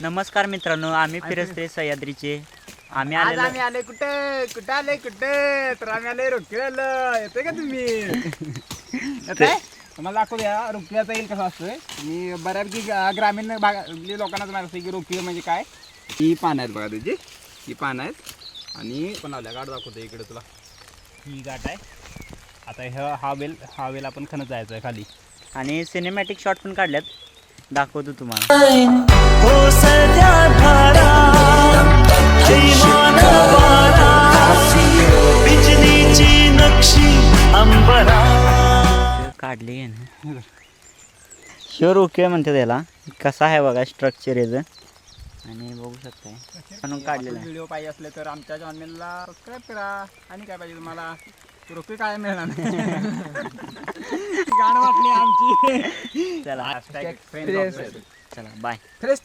नमस्कार मित्रांनो, आम्ही फिरस्ते सह्याद्रीचे. आम्ही आज आलेलो आम्ही आले कुठे आले तर आम्ही आले रोकीला. येते का तुम्ही? येते तुम्हाला दाखवूया रोकीचा येईल कसा असतोय. मी बऱ्यापैकी ग्रामीण भागातल्या लोकांनाच माहिती असते की रोकी म्हणजे काय. ही पानं आहेत बघा त्याची, ही पानं आहेत आणि पण लावल्या गाठ दाखवतो इकडे तुला. ही गाठ आहे. आता हा वेल आपण खणत जायचं आहे खाली. आणि सिनेमॅटिक शॉट पण काढल्यात, दाखवतो तुम्हाला. काढली आहे ना, शुअर ओके म्हणते त्याला. कसा आहे बघा स्ट्रक्चर याचं, आणि बघू शकताय म्हणून काढलेला आहे. व्हिडिओ पाहिजे असले तर आमच्या चॅनलला सबस्क्राईब करा. आणि काय पाहिजे तुम्हाला? रोकी काय मिळणार नाही. गाणं वाटली आमची. चला चला बाय. फ्रेश